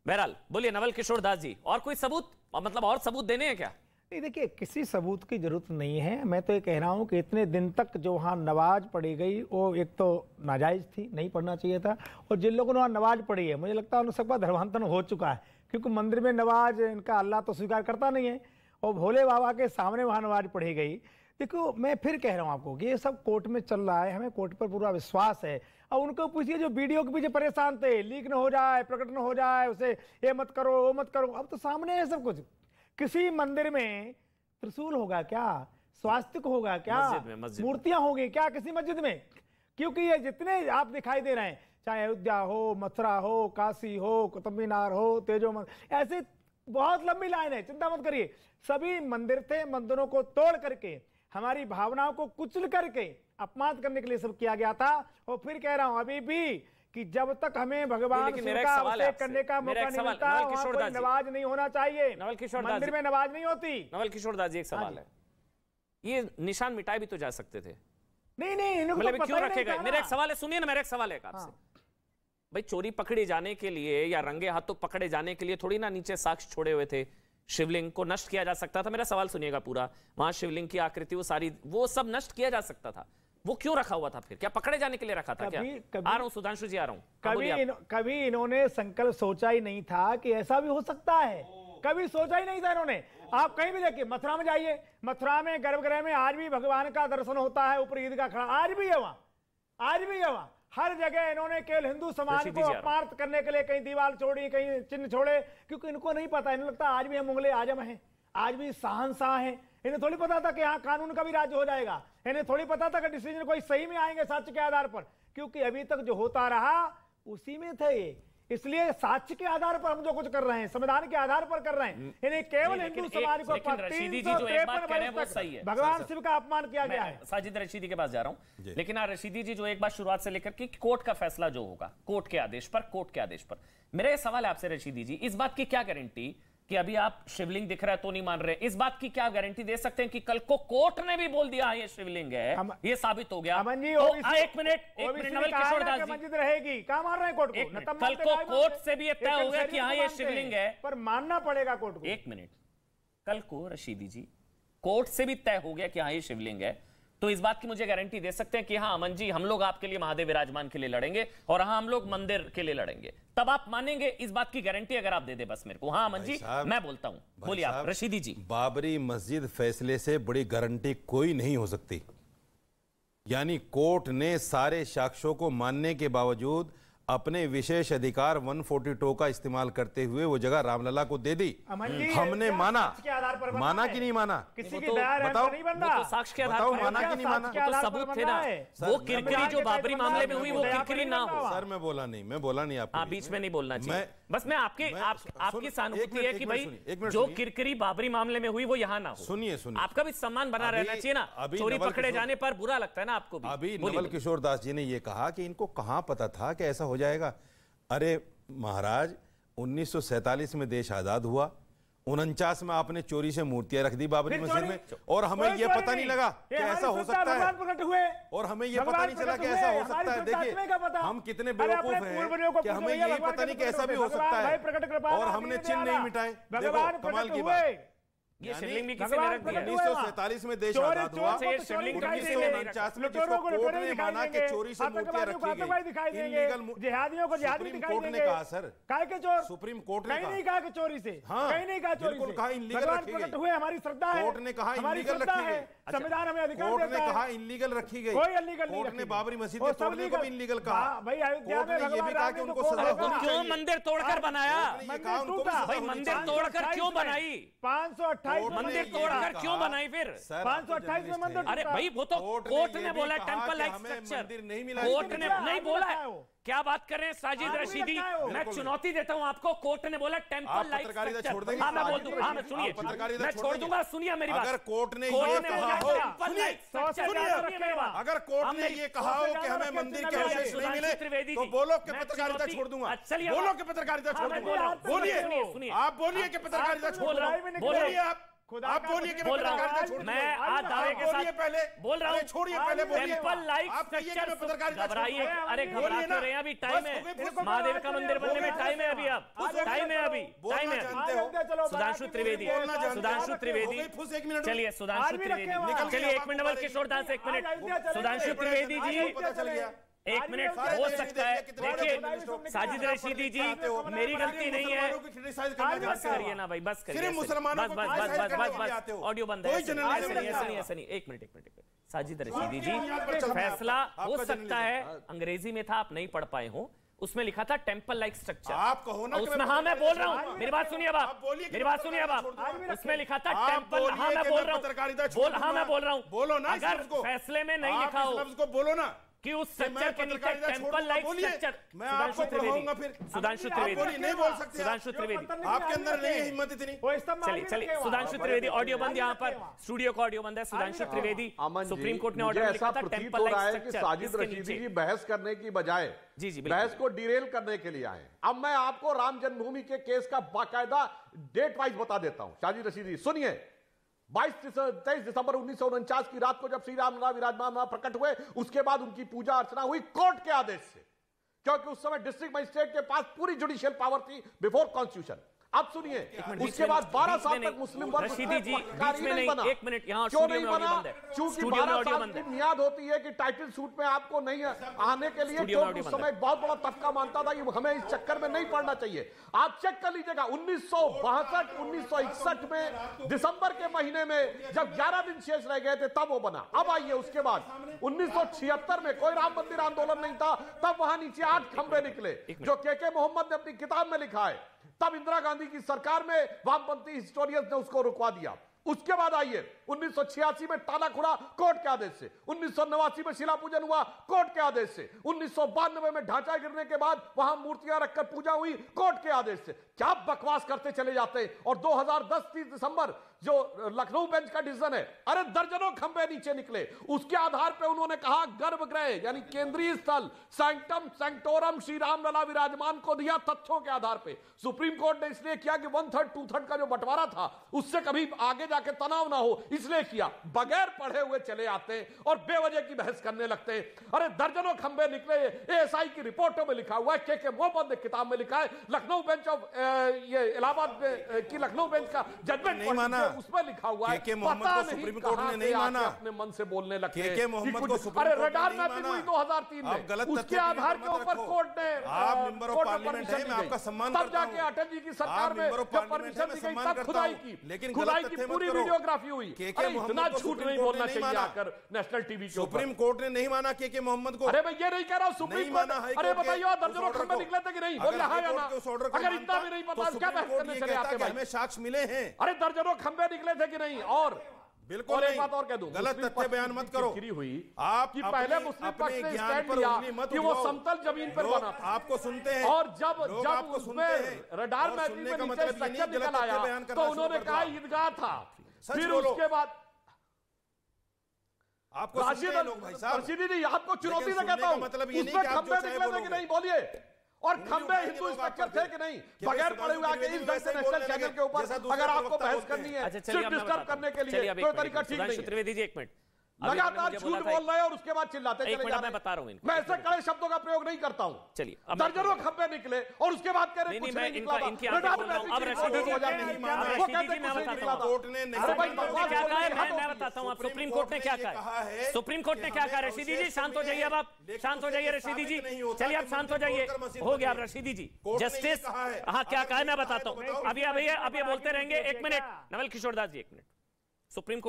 बहरहाल बोलिए नवल किशोर दास जी, और कोई सबूत, मतलब और सबूत देने हैं क्या? नहीं, देखिए किसी सबूत की जरूरत नहीं है। मैं तो ये कह रहा हूँ कि इतने दिन तक जो वहाँ नमाज पढ़ी गई वो एक तो नाजायज़ थी, नहीं पढ़ना चाहिए था। और जिन लोगों ने वहाँ नमाज पढ़ी है, मुझे लगता है उन सबका धर्मांतरण हो चुका है, क्योंकि मंदिर में नमाज इनका अल्लाह तो स्वीकार करता नहीं है, और भोले बाबा के सामने वहाँ नमाज पढ़ी गई। देखो मैं फिर कह रहा हूँ आपको कि ये सब कोर्ट में चल रहा है, हमें कोर्ट पर पूरा विश्वास है। अब उनको पूछिए जो वीडियो के पीछे परेशान थे, लीक न हो जाए, प्रकट न हो जाए, उसे ये मत करो वो मत करो, अब तो सामने है सब कुछ। किसी मंदिर में त्रिशूल होगा क्या, स्वास्तिक होगा क्या, मूर्तियां होंगी क्या किसी मस्जिद में? क्योंकि ये जितने आप दिखाई दे रहे हैं, चाहे अयोध्या हो, मथुरा हो, काशी हो, कुतुब मीनार हो, तेजो ऐसे बहुत लंबी लाइन है, चिंता मत करिए। सभी मंदिर थे, मंदिरों को तोड़ करके, हमारी भावनाओं को कुचल करके अपमान करने के लिए सब किया गया था। और फिर कह रहा हूं अभी भी कि जब तक हमें भगवान का करने का मौका नहीं मिलता, वहां कोई नमाज नहीं होना चाहिए। नवल किशोर मंदिर में नमाज नहीं होती। नवल किशोर दास जी, एक सवाल है, ये निशान मिटाए भी तो जा सकते थे। नहीं, मतलब क्यों रखे गए? मेरा एक सवाल है, सुनिए ना, मेरा एक सवाल है आपसे। भाई चोरी पकड़ी जाने के लिए या रंगे हाथों पकड़े जाने के लिए थोड़ी ना नीचे साक्ष्य छोड़े हुए थे, शिवलिंग को नष्ट किया जा सकता था। मेरा सवाल सुनिएगा पूरा, वहां शिवलिंग की आकृति वो सारी वो सब नष्ट किया जा सकता था, वो क्यों रखा हुआ था? फिर क्या पकड़े जाने के लिए रखा था? क्या आ रहा हूं सुधांशु जी, आ रहा हूं। कभी इन्होंने संकल्प सोचा ही नहीं था कि ऐसा भी हो सकता है, कभी सोचा ही नहीं था इन्होंने। आप कहीं भी देखिए, मथुरा में जाइए, मथुरा में गर्भगृह में आज भी भगवान का दर्शन होता है, ऊपर ईदगाह खड़ा आज भी है वहां, आज भी है वहां। हर जगह इन्होंने केवल हिंदू समाज को अपमानित करने के लिए कहीं दीवार छोड़ी, कहीं चिन्ह छोड़े, क्योंकि इनको नहीं पता, इन्हें लगता आज भी हम मुगले आजम हैं, आज भी शहंशाह हैं। इन्हें थोड़ी पता था कि यहाँ कानून का भी राज्य हो जाएगा, इन्हें थोड़ी पता था कि डिसीजन कोई सही में आएंगे साक्ष्य के आधार पर, क्योंकि अभी तक जो होता रहा उसी में थे ये। इसलिए साक्ष्य के आधार पर हम जो कुछ कर रहे हैं, संविधान के आधार पर कर रहे हैं। इन्हें केवल हिंदू समाज को भगवान शिव का अपमान किया गया है। साजिद रशीदी के पास जा रहा हूं, लेकिन रशीदी जी जो एक बार शुरुआत से लेकर के कोर्ट का फैसला जो होगा, कोर्ट के आदेश पर, मेरा सवाल है आपसे रशीदी जी, इस बात की क्या गारंटी कि अभी आप शिवलिंग दिख रहा है तो नहीं मान रहे, इस बात की क्या गारंटी दे सकते हैं कि कल को कोर्ट ने भी बोल दिया ये शिवलिंग है, ये साबित हो गया? तो एक मिनट नवल किशोर दास जी, मस्जिद रहेगी, कहां मान रहे हैं कोर्ट को? कल को कोर्ट से भी ये तय हो गया कि हाँ ये शिवलिंग है, पर मानना पड़ेगा कोर्ट को। एक मिनट, कल को रशीदी जी कोर्ट से भी तय हो गया कि हाँ ये शिवलिंग है, तो इस बात की मुझे गारंटी दे सकते हैं कि हाँ अमन जी हम लोग आपके लिए महादेव विराजमान के लिए लड़ेंगे और हाँ हम लोग मंदिर के लिए लड़ेंगे, तब आप मानेंगे? इस बात की गारंटी अगर आप दे दे बस मेरे को। हाँ अमन जी मैं बोलता हूं, बोलिए आप रशीदी जी। बाबरी मस्जिद फैसले से बड़ी गारंटी कोई नहीं हो सकती। यानी कोर्ट ने सारे साक्ष्यों को मानने के बावजूद अपने विशेष अधिकार 142 का इस्तेमाल करते हुए वो जगह रामलला को दे दी। हमने माना कि नहीं माना? किसी की बताओ, साक्ष्य के आधार पर माना कि नहीं माना? तो सबूत थे ना, वो किरकिरी जो बाबरी मामले में हुई वो किरकिरी ना हो। सर मैं बोला नहीं आपको बीच में नहीं बोलना चाहिए, बस मैं आपकी सहानुभूति है कि भाई जो किरकिरी बाबरी मामले में हुई वो यहाँ ना हो। सुनिए आपका भी सम्मान बना रहना चाहिए ना, चोरी पकड़े जाने पर बुरा लगता है ना आपको भी। अभी नवल किशोर दास जी ने ये कहा कि इनको कहां पता था कि ऐसा हो जाएगा। अरे महाराज 1947 में देश आजाद हुआ, 49 में आपने चोरी से मूर्तियां रख दी बाबरी मस्जिद में, और हमें यह पता नहीं लगा कि ऐसा हो सकता है, और हमें यह पता नहीं चला कि ऐसा हो सकता है। देखिए हम कितने बेवकूफ हैं कि हमें यही पता नहीं कि ऐसा भी हो सकता है, और हमने चिन्ह नहीं मिटाए। देखो कमाल की बात, ये शिवलिंग भी किसी ने रख दिया। 1947 में देश आजाद हुआ, 1949 में जिसको कोर्ट ने माना कि चोरी से मूर्तियां रखी गई, इल्लीगल, जिहादियों को जिहादी दिखाई कोर्ट ने कहा सर, काहे के चोर? सुप्रीम कोर्ट ने नहीं कहा कि चोरी से, कहीं नहीं कहा चोरी से, कहा इल्लीगल रखी गई। हुए हमारी श्रद्धा है, कोर्ट ने कहा इल्लीगल रखी गई, संविधान हमें अधिकार कोर्ट देता ने है। कहा इल्लीगल रखी गई, कोई इल्लीगल नहीं, कोर्ट ने बाबरी मस्जिद के तोड़ने को भी इल्लीगल कहा। भाई अयोध्या में ये भी कहा कि उनको सजा होनी चाहिए। क्यों मंदिर तोड़कर बनाया? भाई मंदिर तोड़कर क्यों बनाई? 528 मंदिर तोड़कर क्यों बनाई फिर? 528 में मंदिर। अरे भाई वो तो कोर्ट ने बोला टेंपल लाइक स्ट्रक्चर, कोर्ट ने नहीं बोला है। क्या बात कर रहे हैं साजिद रशीदी? मैं चुनौती देता हूं आपको, कोर्ट ने बोला टेंपल लाइक स्ट्रक्चर। हाँ मैं बोल दूंगा, हाँ मैं सुनिए, मैं छोड़ दूंगा, सुनिए मेरी बात। अगर कोर्ट ने ये कहा हो, अगर कोर्ट ने ये कहा हो कि हमें मंदिर के अवशेष नहीं मिले, तो बोलो कि पत्रकारिता छोड़ दूंगा, बोलो कि पत्रकारिता छोड़ दूंगा, बोलिए, आप बोलिए कि पत्रकारिता छोड़ दूंगा, बोलिए आप। आप बोलिए कि बोल रहा पत्रकारिता हूँ छोड़ मैं दीजिए। आज दावे के आप बोलिए साथ पहले, बोल रहा हूँ। छोड़िए पहले बोलिए। टेम्पल लाइक आप कहिए कि मैं स्ट्रक्चर पत्रकारिता छोड़ घबराइए, दूं। अरे बोलिए घबरा ना। क्यों रहे हैं? अभी टाइम बस हो गई, है, फुस महादेव का मंदिर बनने में टाइम है अभी, अब फुस टाइम है अभी, बोलना टाइम है जानते हो। सुधांशु त्रिवेदी, बोलना जानते हो। सुधांशु हो त्रिवेदी, गई फुस 1 मिनट में। चलिए सुधांशु आज भी रखे त्रिवेदी, हुआ है। चलिए 1 मिनट नवल किशोर दास, 1 मिनट सुधांशु त्रिवेदी जी, पता चल गया। 1 मिनट हो सकता है। देखिए साजिद रशीदी जी, मेरी गलती नहीं है, बस करिए ना भाई, बस करिए, सिर्फ मुसलमानों को क्रिटिसाइज करने के लिए आते हो। ऑडियो बंद है, कोई जर्नलिज्म नहीं ऐसा नहीं, ऐसा नहीं, 1 मिनट साजिद रशीदी जी, फैसला हो सकता है अंग्रेजी में था, आप नहीं पढ़ पाए हो, उसमें लिखा था टेम्पल लाइक स्ट्रक्चर, आप कहो ना, उसमें, हाँ मैं बोल रहा हूँ, मेरी बात सुनिए आप, मेरी बात सुनिए आप, उसमें लिखा था टेम्पल, हाँ मैं बोल रहा हूँ, हाँ मैं बोल रहा हूँ, बोलो ना, अगर फैसले में नहीं लिखा हो लफ्ज को बोलो ना कि उस स्ट्रक्चर के नीचे टेम्पल लाइक स्ट्रक्चर, मैं आपको पढ़ाऊंगा फिर। सुधांशु आप त्रिवेदी नहीं बोल सकते, सुधांशु त्रिवेदी, आपके अंदर नहीं है हिम्मत इतनी। चलिए सुधांशु त्रिवेदी, ऑडियो बंद, यहाँ पर स्टूडियो का ऑडियो बंद है। सुधांशु त्रिवेदी, सुप्रीम कोर्ट ने ऑर्डर लिखा था temple like structure, Sajid Rashidi ji बहस करने की बजाय जी बहस को डिरेल करने के लिए आए। अब मैं आपको राम जन्मभूमि के केस का बाकायदा डेट वाइज बता देता हूं। साजिद रशीदी सुनिए, 23 दिसंबर 1949 की रात को जब श्री राम विराजमान प्रकट हुए, उसके बाद उनकी पूजा अर्चना हुई कोर्ट के आदेश से, क्योंकि उस समय डिस्ट्रिक्ट मजिस्ट्रेट के पास पूरी जुडिशियल पावर थी बिफोर कॉन्स्टिट्यूशन। अब सुनिए, उसके बाद 12 साल तक मुस्लिम वर्ग रशीदी जी पक्षकारी नहीं बना। 1 मिनट, यहाँ क्यों नहीं बना? बंद है, क्योंकि 12 साल की मियाद होती है कि टाइटल सूट में आपको नहीं आने के लिए, क्योंकि उस समय बहुत बड़ा तबका मानता था कि हमें इस चक्कर में नहीं पड़ना चाहिए। आप चेक कर लीजिएगा, 1962 1961 में दिसंबर के महीने में जब 11 दिन शेष रह गए थे तब वो बना। अब आइए उसके बाद 1976 में कोई राम मंदिर आंदोलन नहीं था, तब वहां नीचे 8 खंबे निकले, जो के मोहम्मद ने अपनी किताब में लिखा है। तब इंदिरा गांधी की सरकार में वामपंथी हिस्टोरियंस ने उसको रुकवा दिया। उसके बाद आइए 1986 में टाला खुड़ा कोर्ट के आदेश से, 1989 में शिला पूजन हुआ कोर्ट के आदेश से, 1992 में ढांचा गिरने के बाद वहां मूर्तियां रखकर पूजा हुई कोर्ट के आदेश से। क्या बकवास करते चले जाते हैं। और 2010 30 दिसंबर जो लखनऊ बेंच का डिसीजन है, अरे दर्जनों खंबे नीचे निकले, उसके आधार पर उन्होंने कहा गर्भगृह यानी केंद्रीय स्थल सैंक्टम सैंक्टोरम श्री राम लला विराजमान को दिया तथ्यों के आधार पर। सुप्रीम कोर्ट ने इसलिए किया कि 1/3 2/3 का जो बंटवारा था उससे कभी आगे जाके तनाव ना हो, इसलिए किया। बगैर पढ़े हुए चले आते हैं और बेवजह की बहस करने लगते हैं। अरे दर्जनों खंबे निकले, एएसआई की रिपोर्टों में लिखा हुआ है, के मोहम्मद ने किताब में लिखा है, लखनऊ बेंच ऑफ ये इलाहाबाद की लखनऊ बेंच का जजमेंट नहीं माना, उसमें लिखा हुआ है। के मोहम्मद को सुप्रीम कोर्ट ने नहीं माना, अपने मन से बोलने लगते के मोहम्मद को सुप्रीम अरे कोर्ट ने रडार नहीं मैपिंग माना। हुई 2003 में, आप गलत उसके तथ्य आधार मत के ऊपर रखो। कोर्ट ने आप मेंबर ऑफ कोर्ट में पार्लियामेंट परमिशन है, दी मैं गई। आपका सम्मान तब करता जाके हूं। अटल जी की आप सरकार में मेंबर ऑफ जब पार्लियामेंट परमिशन है, दी मैं गई सम्मान तब करता खुदाई हूं। की, लेकिन खुदाई गलत की तथ्य मत पूरी करो। वीडियोग्राफी हुई। के अरे मोहम्मद इतना को झूठ सुप्रीम नहीं कोर्ट बोलना ने नहीं चाहिए माना। आकर नेशनल टीवी के ऊपर। सुप्रीम कोर्ट ने नहीं माना के मोहम्मद को। अरे मैं ये नहीं कह रहा हूं सुप्रीम नहीं कोर्ट, माना हाई अरे कोर्ट के बताइए उस दर्जनों ऑर्डर खंबे को। निकले थे कि नहीं, अगर बोलिए हाँ हाई या कोर्ट ना। के उस ऑर्डर को अगर मानता, इतना भी नहीं तो पता क्या सुप्रीम बहस कोर्ट करने ये चले कहता आते कि भाई। हमें साक्ष्य मिले हैं। अरे दर्जनों खंबे निकले थे कि नहीं। और बिल्कुल और एक नहीं। बात और कह दूं, गलत मुस्लिम तथ्य बयान मत करो। फिक्री हुई आप कि अपने- पहले मुस्लिम अपने पक्ष ने ज्ञान स्टैंड पर लिया उंगली मत कि वो उठाओ। समतल जमीन पर लोग बना था। आपको सुनते हैं और जब लोग जब आपको सुनते हैं उसमें रडार और मैपिंग सुनने में का नीचे मतलब ये स्ट्रक्चर नहीं निकल गलत तथ्य आया बयान तो करना उन्होंने शुरू कर कहा दो। ईदगाह था। सच फिर बोलो। उसके बाद आपको सुनते हैं लोग भाई साहब। रशीदी जी आपको चुनौती लेकिन से कहता सुनने हूं, का मतलब ये नहीं उसमें कि आप खंबे जो चाहे निकले थे कि बोलोगे। नहीं बोलिए। और उंगली खंबे उठाएंगे हिंदू लोग स्ट्रक्चर आप थे पर कि नहीं, कि बगैर भाई पढ़े हुए आगे सुधांशु इस ढंग से त्रिवेदी नेशनल वैसे चैनल बोलने के ऊपर जैसा दूसरे अगर पर आपको वक्ता बहस बोलते करनी हैं। है अच्छा चलिए सिर्फ अब मैं डिस्टर्ब बताता करने हूं। के लिए, चलिए अब कोई एक तरीका मिनट, ठीक सुधांशु नहीं है। त्रिवेदी जी 1 मिनट। अभी लगातार आपने मुझे झूठ बोला था- बोल रहे हैं और उसके बाद चिल्लाते एक चले मिनट जा मैं रहे हैं। बता रहा हूं इनको। मैं ऐसे कड़े शब्दों का प्रयोग नहीं करता हूं। चलिए, अब मैं दर्जनों आपको खंबे निकले और उसके बाद कह रहे नहीं, कुछ मैं नहीं निकला था। इनकी आंखें रडार खोल रहा हूं। मैपिंग अब की रशीदी रिपोर्ट जी, 2000 नहीं अब माना। रशीदी वो जी, कहते मैं कुछ नहीं बताता निकला हूं। था। कोर्ट ने नहीं अरे भाई माना। बकवास क्या बोल कहा रहे है, हैं, मैं बताता हूं आपको। सुप्रीम सुप्रीम कोर्ट ने क्या कोर्ट ने ये कहा कहा है, है सुप्रीम कोर्ट ने कि क्या कहा? हमें रशीदी जी अवशेष शांत हो जाइए अब आप, लेकिन शांत हो उससे जाइए ये रशीदी जी। साबित नहीं होता चलिए कि आप शांत हो मंदिर जाइए, तोड़कर मस्जिद हो गया बनी। अब रशीदी जी। कोर्ट ने ये जस्टिस कहा है। हाँ क्या अगर कहा है मैं ये कहा है बताता तो हूँ। बताओ। अभी अभी ये बोलते रहेंगे। 1 minute Naval Kishore Das ji 1 minute. Supreme court